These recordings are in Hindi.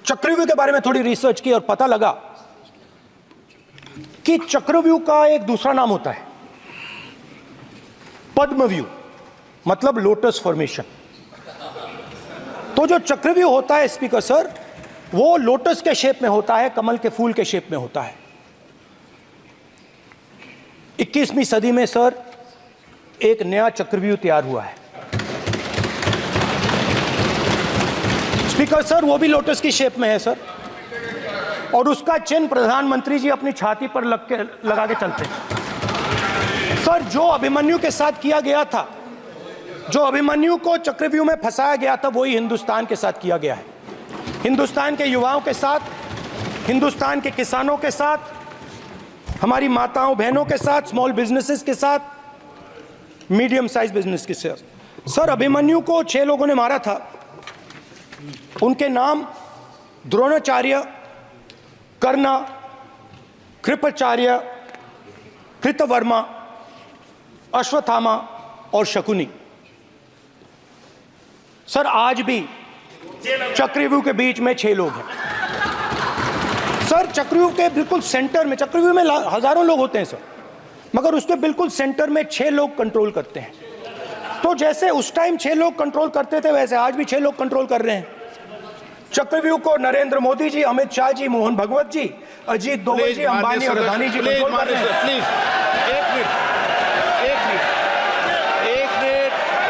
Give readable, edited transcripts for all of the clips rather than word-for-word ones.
चक्रव्यूह के बारे में थोड़ी रिसर्च की और पता लगा कि चक्रव्यूह का एक दूसरा नाम होता है पद्मव्यूह, मतलब लोटस फॉर्मेशन। तो जो चक्रव्यूह होता है स्पीकर सर, वो लोटस के शेप में होता है, कमल के फूल के शेप में होता है। 21वीं सदी में सर एक नया चक्रव्यूह तैयार हुआ है स्पीकर सर, वो भी लोटस की शेप में है सर, और उसका चिन्ह प्रधानमंत्री जी अपनी छाती पर लगा के चलते हैं सर। जो अभिमन्यु के साथ किया गया था, जो अभिमन्यु को चक्रव्यूह में फंसाया गया था, वही हिंदुस्तान के साथ किया गया है। हिंदुस्तान के युवाओं के साथ, हिंदुस्तान के किसानों के साथ, हमारी माताओं बहनों के साथ, स्मॉल बिजनेसेस के साथ, मीडियम साइज बिजनेस के साथ। सर अभिमन्यु को 6 लोगों ने मारा था। उनके नाम द्रोणाचार्य, कर्ण, कृपाचार्य, कृतवर्मा, अश्वत्थामा और शकुनी। सर आज भी चक्रव्यूह के बीच में 6 लोग हैं सर। चक्रव्यूह के बिल्कुल सेंटर में, चक्रव्यूह में हजारों लोग होते हैं सर, मगर उसके बिल्कुल सेंटर में 6 लोग कंट्रोल करते हैं। तो जैसे उस टाइम 6 लोग कंट्रोल करते थे, वैसे आज भी 6 लोग कंट्रोल कर रहे हैं चक्रव्यूह को। नरेंद्र मोदी जी, अमित शाह जी, मोहन भगवत जी, अजीत दोवल जी, अंबानी और अदानी जी कंट्रोल कर रहे हैं। प्लीज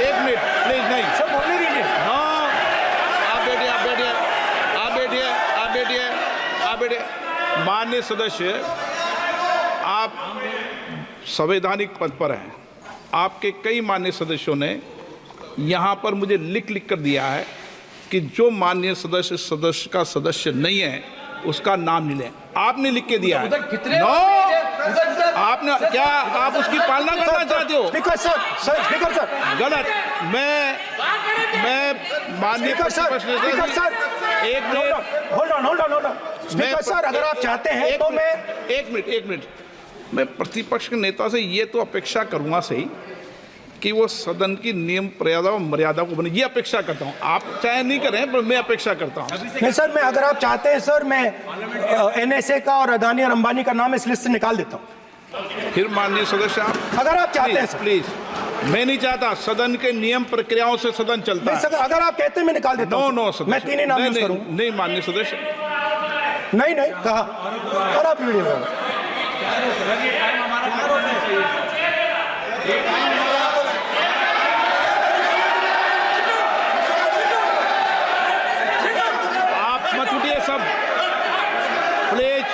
एक मिनट प्लीज, नहीं सब बोलने दीजिए। हाँ, आप बैठिए। माननीय सदस्य, आप संवैधानिक पद पर हैं। आपके कई माननीय सदस्यों ने यहाँ पर मुझे लिख कर दिया है कि जो माननीय सदस्य का सदस्य नहीं है उसका नाम नहीं लें। आपने लिख के दिया है। नो, आपने क्या, आप उसकी पालना करना चाहते हो? स्पीकर सर गलत। मैं माननीय स्पीकर सर एक minute, hold on speaker sir, अगर आप चाहते हैं तो मैं एक मिनट मैं प्रतिपक्ष के नेता से ये तो अपेक्षा करूंगा सही कि वो सदन की नियम मर्यादा को बने, ये अपेक्षा करता हूं। आप चाहे नहीं करें, पर मैं अपेक्षा करता हूं। नहीं सर, मैं, अगर आप चाहते हैं सर, मैं NSA का और अदानी और अंबानी का नाम इस लिस्ट से निकाल देता हूं। फिर माननीय सदस्य, आप अगर आप चाहते हैं प्लीज, मैं नहीं चाहता। सदन के नियम प्रक्रियाओं से सदन चलता है। सर, अगर आप कहते हैं मैं निकाल देता हूं। नो सदस्य, मैं 3 ही नाम यूज करूंगा। नहीं माननीय सदस्य, नहीं कहा, और आप वीडियो सब प्लीज,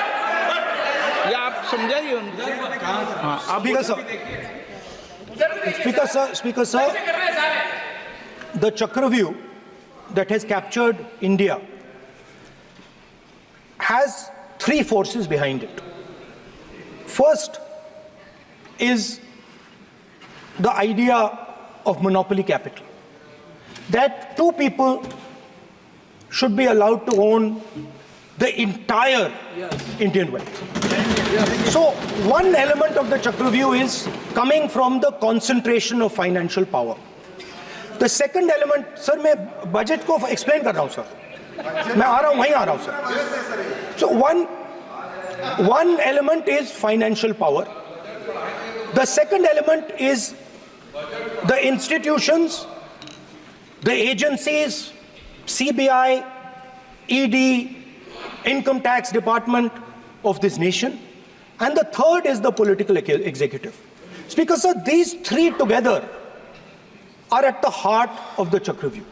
ये आप समझाइए उनको। हाँ, आप Speaker sir, the Chakravyu that has captured India has 3 forces behind it. First is the idea of monopoly capital, that 2 people should be allowed to own the entire Indian wealth. So one element of the Chakravyu is coming from the concentration of financial power. The second element, sir, मैं budget को explain कर रहा हूँ sir, मैं आ रहा हूँ, वहीं आ रहा हूँ sir. So one element is financial power. The second element is the institutions, the agencies, CBI, ED, Income Tax Department of this nation, and the third is the political executive. Speaker sir, these 3 together are at the heart of the Chakravyu,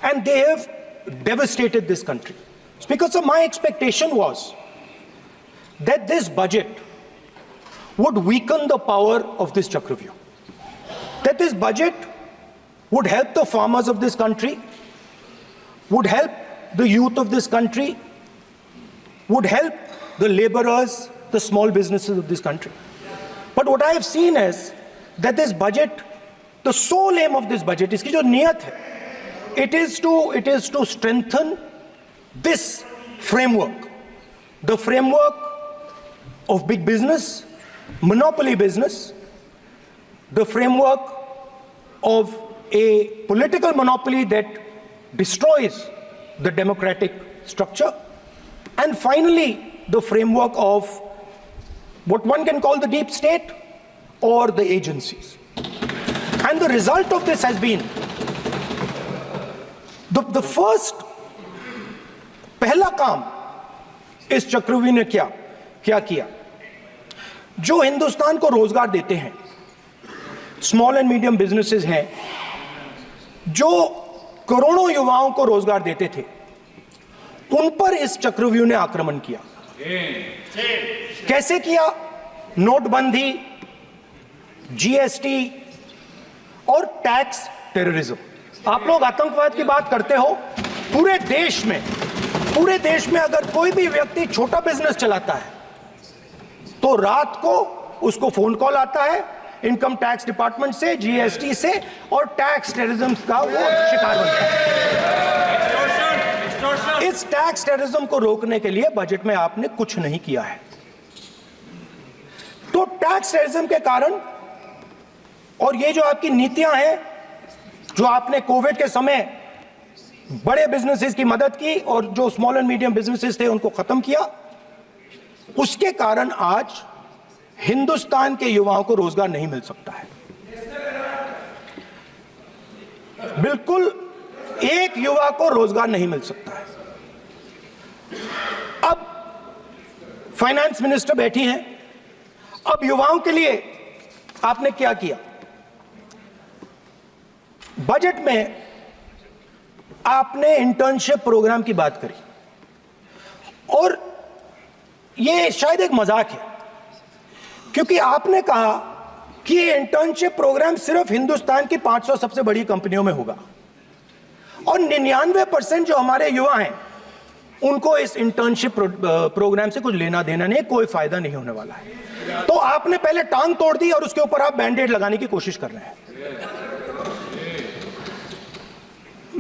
and they have devastated this country. Speaker sir, my expectation was that this budget would weaken the power of this Chakravyu, that this budget would help the farmers of this country, would help the youth of this country, would help the laborers, the small businesses of this country. But what I have seen is that this budget, the sole aim of this budget, iski jo niyat hai, it is to strengthen this framework, the framework of big business, monopoly business, the framework of a political monopoly that destroys the democratic structure, and finally the framework of what one can call the deep state or the agencies. And the result of this has been the first पहला काम इस चक्रव्यूह ने क्या किया, जो हिंदुस्तान को रोजगार देते हैं, स्मॉल एंड मीडियम बिजनेसेस हैं, जो करोड़ों युवाओं को रोजगार देते थे, उन पर इस चक्रव्यूह ने आक्रमण किया। कैसे किया? नोटबंदी, जीएसटी और टैक्स टेररिज्म। आप लोग आतंकवाद की बात करते हो, पूरे देश में अगर कोई भी व्यक्ति छोटा बिजनेस चलाता है तो रात को उसको फोन कॉल आता है इनकम टैक्स डिपार्टमेंट से, जीएसटी से, और टैक्स टेररिज्म का वो शिकार बनता है। इस टैक्स टेररिज्म को रोकने के लिए बजट में आपने कुछ नहीं किया है। तो टैक्स टेररिज्म के कारण और ये जो आपकी नीतियां हैं, जो आपने कोविड के समय बड़े बिजनेसेस की मदद की और जो स्मॉल एंड मीडियम बिजनेसेस थे उनको खत्म किया, उसके कारण आज हिंदुस्तान के युवाओं को रोजगार नहीं मिल सकता है। बिल्कुल एक युवा को रोजगार नहीं मिल सकता है। अब फाइनेंस मिनिस्टर बैठी हैं, अब युवाओं के लिए आपने क्या किया? बजट में आपने इंटर्नशिप प्रोग्राम की बात करी और यह शायद एक मजाक है, क्योंकि आपने कहा कि ये इंटर्नशिप प्रोग्राम सिर्फ हिंदुस्तान की 500 सबसे बड़ी कंपनियों में होगा और 99% जो हमारे युवा हैं उनको इस इंटर्नशिप प्रोग्राम से कुछ लेना देना नहीं, कोई फायदा नहीं होने वाला है। तो आपने पहले टांग तोड़ दी और उसके ऊपर आप बैंडेड लगाने की कोशिश कर रहे हैं।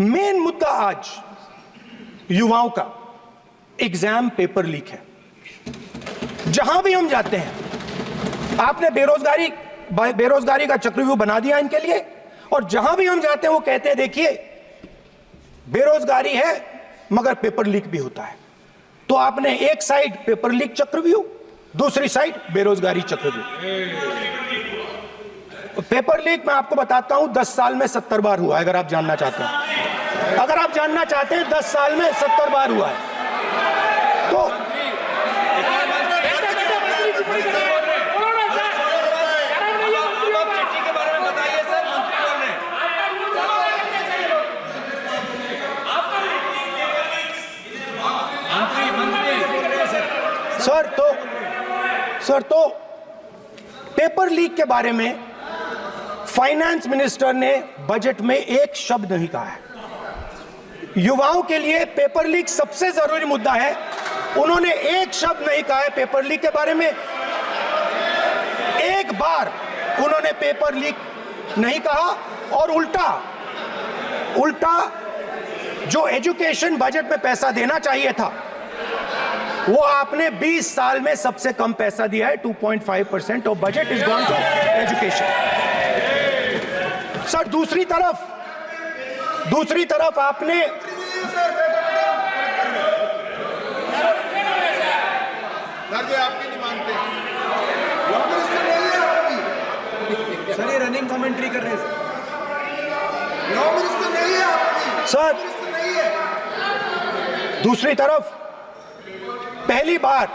मेन मुद्दा आज युवाओं का एग्जाम पेपर लीक है। जहां भी हम जाते हैं, आपने बेरोजगारी का चक्रव्यूह बना दिया इनके लिए, और जहां भी हम जाते हैं वो कहते हैं देखिए बेरोजगारी है मगर पेपर लीक भी होता है। तो आपने एक साइड पेपर लीक चक्रव्यूह, दूसरी साइड बेरोजगारी चक्रव्यूह। पेपर लीक मैं आपको बताता हूं 10 साल में 70 बार हुआ है। अगर आप जानना चाहते हैं, 10 साल में 70 बार हुआ है। तो सर तो पेपर लीक के बारे में फाइनेंस मिनिस्टर ने बजट में एक शब्द नहीं कहा है। युवाओं के लिए पेपर लीक सबसे जरूरी मुद्दा है, उन्होंने एक शब्द नहीं कहा है पेपर लीक के बारे में। एक बार उन्होंने पेपर लीक नहीं कहा और उल्टा जो एजुकेशन बजट में पैसा देना चाहिए था वो आपने 20 साल में सबसे कम पैसा दिया है। 2.5% of budget is gone to education. Sir दूसरी तरफ आपने आपकी नहीं मानते सर, ये रनिंग कमेंट्री कर रहे हैं सर। दूसरी तरफ पहली बार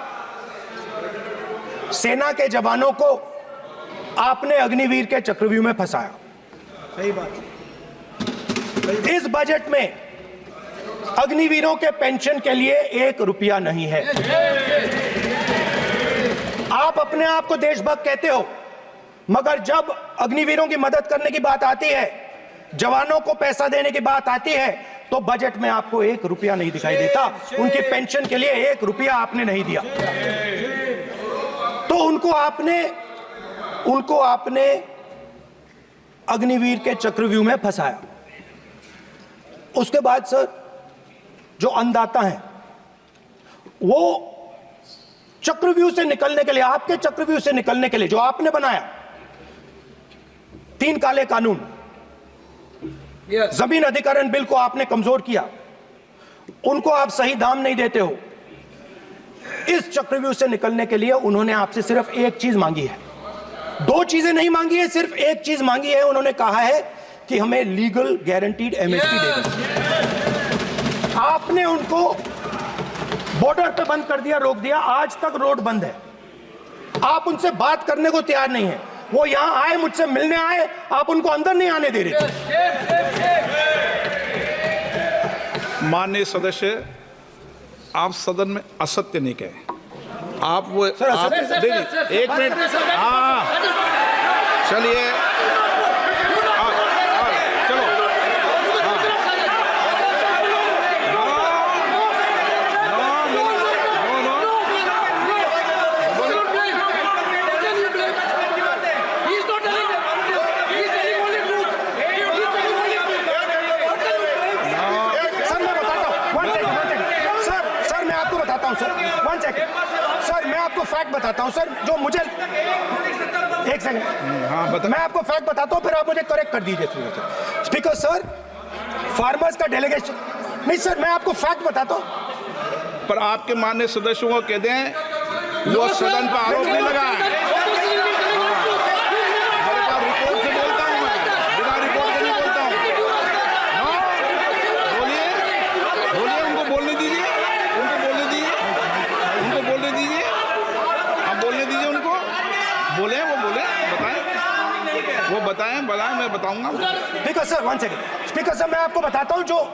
सेना के जवानों को आपने अग्निवीर के चक्रव्यूह में फंसाया। सही बात। इस बजट में अग्निवीरों के पेंशन के लिए 1 रुपया नहीं है। आप अपने आप को देशभक्त कहते हो, मगर जब अग्निवीरों की मदद करने की बात आती है, जवानों को पैसा देने की बात आती है, तो बजट में आपको 1 रुपया नहीं दिखाई देता। उनकी पेंशन के लिए 1 रुपया आपने नहीं दिया। तो उनको आपने अग्निवीर के चक्रव्यूह में फंसाया। उसके बाद सर जो अन्नदाता हैं वो चक्रव्यूह से निकलने के लिए, आपके चक्रव्यूह से निकलने के लिए जो आपने बनाया 3 काले कानून, जमीन अधिग्रहण बिल को आपने कमजोर किया, उनको आप सही दाम नहीं देते हो। इस चक्रव्यूह से निकलने के लिए उन्होंने आपसे सिर्फ एक चीज मांगी है, दो चीजें नहीं मांगी है, सिर्फ एक चीज मांगी है। उन्होंने कहा है कि हमें लीगल गारंटीड एमएसपी दे दो। आपने उनको बॉर्डर पे बंद कर दिया, रोक दिया, आज तक रोड बंद है। आप उनसे बात करने को तैयार नहीं है। वो यहां आए, मुझसे मिलने आए, आप उनको अंदर नहीं आने दे रहे थे। माननीय सदस्य, आप सदन में असत्य नहीं कहे। आप वो सर, आप देखिए, एक मिनट, हाँ चलिए, चलो, सर मैं आपको फैक्ट बताता हूं सर, जो मुझे एक सेकंड, हाँ बता, मैं आपको फैक्ट बताता हूं, फिर आप मुझे करेक्ट कर दीजिए। स्पीकर सर, फार्मर्स का डेलीगेशन नहीं सर, मैं आपको फैक्ट बताता हूं। पर आपके माननीय सदस्यों को कह दें, वो सदन पर आरोप नहीं लगा है। रिपोर्ट से बोलता हूं मैं, बिना रिपोर्ट के नहीं बोलता हूं। बोलिए, बोलिए, उनको बोलने दीजिए, उनको बोलने दीजिए, उनको बोलने दीजिए, आप बोलने दीजिए उनको, बोले, वो बोले, बताएं, वो बताएं, मैं बताऊंगा। Speaker sir, one second. Speaker sir, मैं आपको बताता हूं जो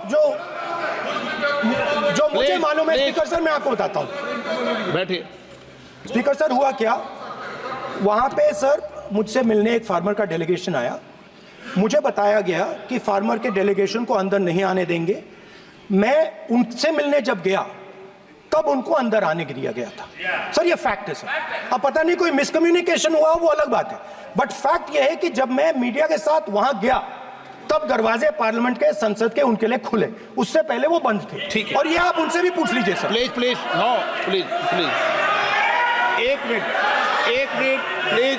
मुझे मालूम है। स्पीकर सर, मैं आपको बताता हूं। बैठिए। स्पीकर सर, हुआ क्या, वहां पे सर मुझसे मिलने एक फार्मर का डेलीगेशन आया। मुझे बताया गया कि फार्मर के डेलीगेशन को अंदर नहीं आने देंगे। मैं उनसे मिलने जब गया तब उनको अंदर आने के दिया गया था। सर ये फैक्ट है सर। अब पता नहीं कोई मिसकम्युनिकेशन हुआ, वो अलग बात है, बट फैक्ट ये है कि जब मैं मीडिया के साथ वहां गया तब दरवाजे पार्लियामेंट के, संसद के उनके लिए खुले, उससे पहले वो बंद थे। ठीक है। और ये आप उनसे भी पूछ लीजिए sir. Please please, no please please, एक मिनट प्लीज।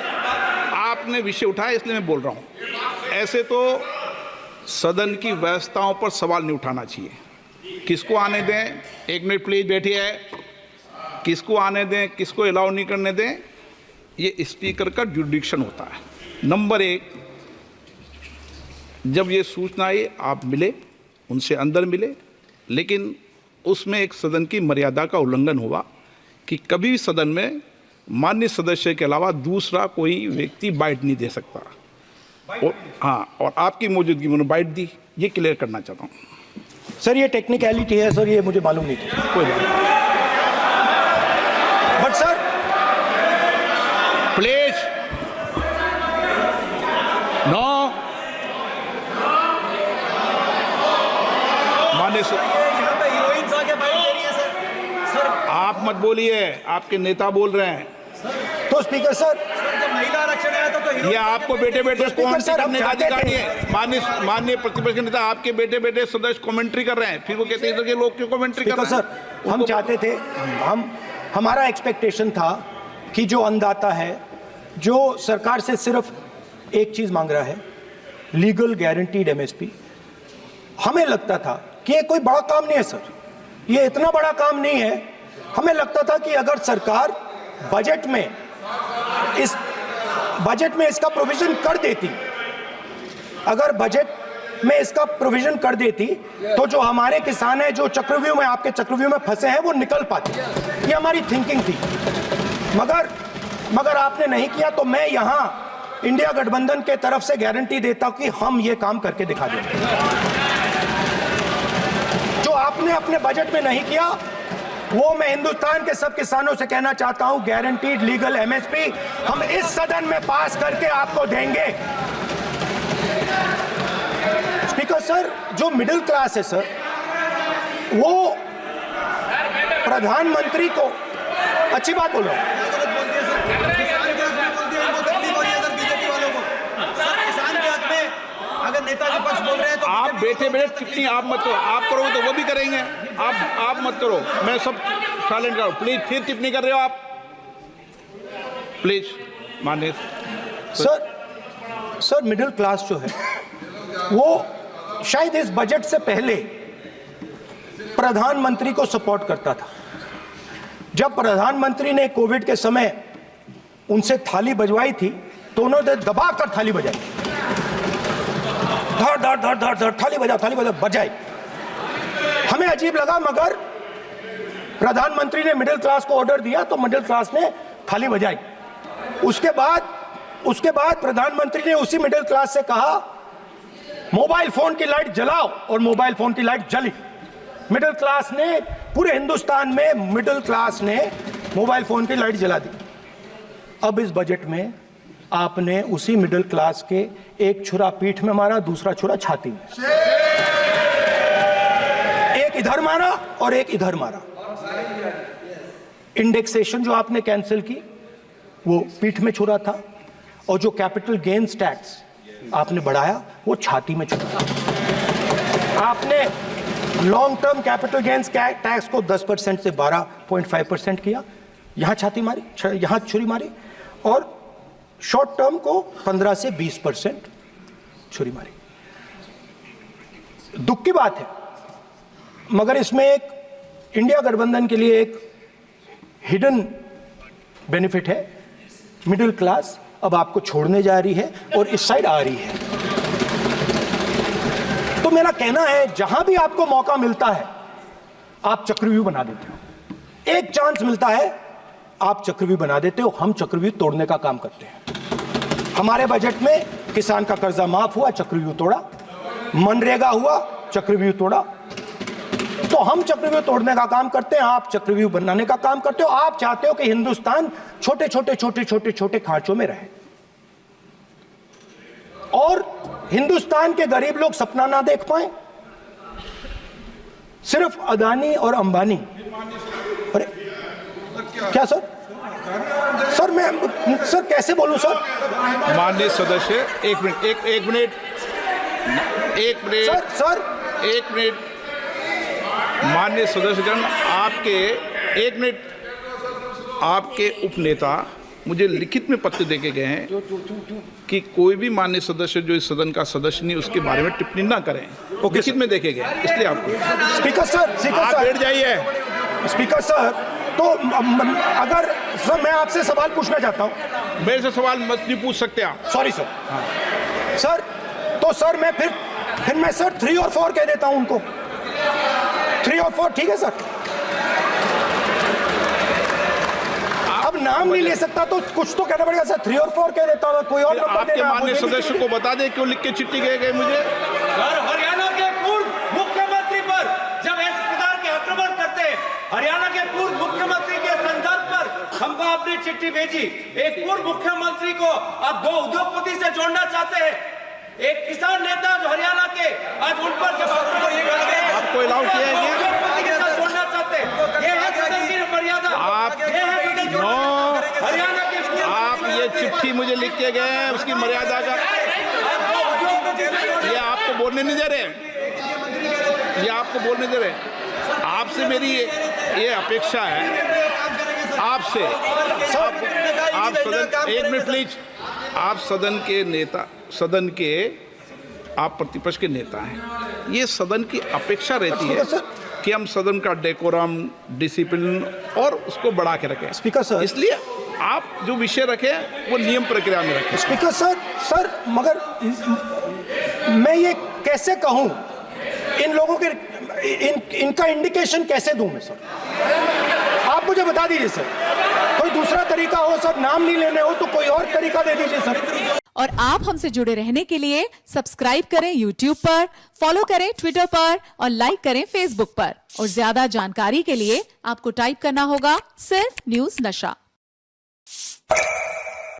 आपने विषय उठाया इसलिए मैं बोल रहा हूं। ऐसे तो सदन की व्यवस्थाओं पर सवाल नहीं उठाना चाहिए। किसको आने दें, एक मिनट प्लीज बैठिए, किसको आने दें, किसको अलाउ नहीं करने दें, ये स्पीकर का जुडिक्शन होता है। नंबर एक, जब ये सूचना आई आप मिले, उनसे अंदर मिले, लेकिन उसमें एक सदन की मर्यादा का उल्लंघन हुआ कि कभी भी सदन में माननीय सदस्य के अलावा दूसरा कोई व्यक्ति बाइट नहीं दे सकता। और हाँ, और आपकी मौजूदगी में बाइट दी, ये क्लियर करना चाहता हूँ। सर ये टेक्निकलिटी है सर, ये मुझे मालूम नहीं थी। कोई बात नहीं, बट सर प्लीज, नो, माननीय आप मत बोलिए, आपके नेता बोल रहे हैं। तो स्पीकर सर, महिला आरक्षण आया था तो ये आपको बेटे बेटे कमेंट्री करने का चाहते अधिकार थे। है। माननीय प्रतिपक्ष के नेता आपके बेटे बेटे सदस्य कमेंट्री कर रहे हैं, फिर वो कहते हैं कि लोग क्यों कमेंट्री कर रहे हैं। सर हम चाहते थे, हमारा एक्सपेक्टेशन था कि जो अन्नदाता है, जो सरकार से सिर्फ एक चीज मांग रहा है, लीगल गारंटीड एमएसपी, हमें लगता था कि ये कोई बड़ा काम नहीं है सर, ये इतना बड़ा काम नहीं है। हमें लगता था कि अगर सरकार बजट में इसका प्रोविजन कर देती, अगर बजट में इसका प्रोविजन कर देती, तो जो हमारे किसान हैं जो चक्रव्यूह में, आपके चक्रव्यूह में फंसे हैं, वो निकल पाते। ये हमारी थिंकिंग थी, मगर आपने नहीं किया। तो मैं यहां इंडिया गठबंधन के तरफ से गारंटी देता हूं कि हम ये काम करके दिखा देंगे। जो आपने अपने बजट में नहीं किया, वो मैं हिंदुस्तान के सब किसानों से कहना चाहता हूं, गारंटीड लीगल एमएसपी हम इस सदन में पास करके आपको देंगे। स्पीकर सर, जो मिडिल क्लास है सर, वो प्रधानमंत्री को, अच्छी बात बोलो, अगर नेताजी पक्ष बोल रहे हैं तो आप बैठे बैठे टिप्पणी आप मत करो, आप करोगे तो वो भी करेंगे। आप मत करो, मैं सब साइलेंट करो प्लीज। फिर टिप्पणी कर रहे हो आप, प्लीज। माननीय सर मिडिल क्लास जो है, वो शायद इस बजट से पहले प्रधानमंत्री को सपोर्ट करता था। जब प्रधानमंत्री ने कोविड के समय उनसे थाली बजवाई थी तो उन्होंने दबाकर थाली बजाई, धड़ धड़ धड़ धड़ धड़ थाली बजा बजाई। हमें अजीब लगा, मगर प्रधानमंत्री ने मिडिल क्लास को ऑर्डर दिया तो मिडिल क्लास ने थाली बजाई। उसके बाद प्रधानमंत्री ने उसी मिडिल क्लास से कहा मोबाइल फोन की लाइट जलाओ, और मोबाइल फोन की लाइट जली। मिडिल क्लास ने, पूरे हिंदुस्तान में मिडिल क्लास ने मोबाइल फोन की लाइट जला दी। अब इस बजट में आपने उसी मिडिल क्लास के एक छुरा पीठ में मारा, दूसरा छुरा छाती में, एक इधर मारा और एक इधर मारा। इंडेक्सेशन जो आपने कैंसिल की वो पीठ में छुरा था, और जो कैपिटल गेन्स टैक्स आपने बढ़ाया वो छाती में छुरा। आपने long term capital gains tax को 10% से 12.5% किया, यहां छाती मारी, यहां छुरी मारी, और शॉर्ट टर्म को 15 से 20% छुरी मारी। दुख की बात है, मगर इसमें एक इंडिया गठबंधन के लिए एक हिडन बेनिफिट है। मिडिल क्लास अब आपको छोड़ने जा रही है और इस साइड आ रही है। तो मेरा कहना है, जहां भी आपको मौका मिलता है आप चक्रव्यूह बना देते हो। एक चांस मिलता है आप चक्रव्यूह बना देते हो। हम चक्रव्यूह तोड़ने का काम करते हैं। हमारे बजट में किसान का कर्जा माफ हुआ, चक्रव्यूह तोड़ा। मनरेगा हुआ, चक्रव्यूह तोड़ा। तो हम चक्रव्यूह तोड़ने का काम करते हैं, आप चक्रव्यूह बनाने का काम करते हो। आप चाहते हो कि हिंदुस्तान छोटे छोटे खांचों में रहे, और हिंदुस्तान के गरीब लोग सपना ना देख पाए। सिर्फ अदानी और अंबानी। अरे क्या सर मैं सर कैसे बोलूं सर? माननीय सदस्य, एक मिनट सर माननीय सदस्यगण, आपके उपनेता मुझे लिखित में पत्र देके गए हैं कि कोई भी माननीय सदस्य जो इस सदन का सदस्य नहीं उसके बारे में टिप्पणी ना करें। लिखित में देखे गए, इसलिए आपको स्पीकर सर आप बैठ जाइए। स्पीकर सर, तो अगर सर मैं आपसे सवाल पूछना चाहता हूं। मेरे से सवाल मत नहीं पूछ सकते आप। Sorry sir. सर तो सर मैं फिर मैं सर 3 और 4 कह देता हूं उनको। 3 और 4 ठीक है सर? अब नाम नहीं ले सकता तो कुछ तो कहना पड़ेगा सर। 3 और 4 कह देता हूं, कोई और नंबर आपके देना। माननीय सदस्य को बता दें क्यों लिख के चिट्ठी गए मुझे। सर, हरियाणा के पूर्व मुख्यमंत्री पर जब इस प्रकार के आक्रमण करते हैं, हरियाणा के पूर्व मुख्यमंत्री के संदर्भ पर हमको आपने चिट्ठी भेजी। एक पूर्व मुख्यमंत्री को आप 2 उद्योगपति से जोड़ना चाहते हैं, एक किसान नेता जो हरियाणा के, आज उन पर जब आपको अलाउ किया है उद्योगपति के साथ जोड़ना चाहते हैं। ये है सदन की मर्यादा। हरियाणा के आप ये चिट्ठी मुझे लिख के गए हैं, उसकी मर्यादा का ये आपको बोलने नहीं दे रहे, आपसे मेरी ये अपेक्षा है आपसे। आप सदन, एक मिनट प्लीज। आप सदन के नेता, सदन के आप प्रतिपक्ष के नेता हैं। ये सदन की अपेक्षा रहती है कि हम सदन का डेकोरम, डिसिप्लिन और उसको बढ़ा के रखें। स्पीकर सर, इसलिए आप जो विषय रखें वो नियम प्रक्रिया में रखें। स्पीकर सर मगर मैं ये कैसे कहूं, इन लोगों के इनका इंडिकेशन कैसे दूं मैं सर? आप मुझे बता दीजिए सर, कोई दूसरा तरीका हो सर, नाम नहीं लेने हो तो कोई और तरीका दे दीजिए सर। और आप हमसे जुड़े रहने के लिए सब्सक्राइब करें YouTube पर, फॉलो करें Twitter पर और लाइक करें Facebook पर। और ज्यादा जानकारी के लिए आपको टाइप करना होगा सिर्फ न्यूज़ नशा।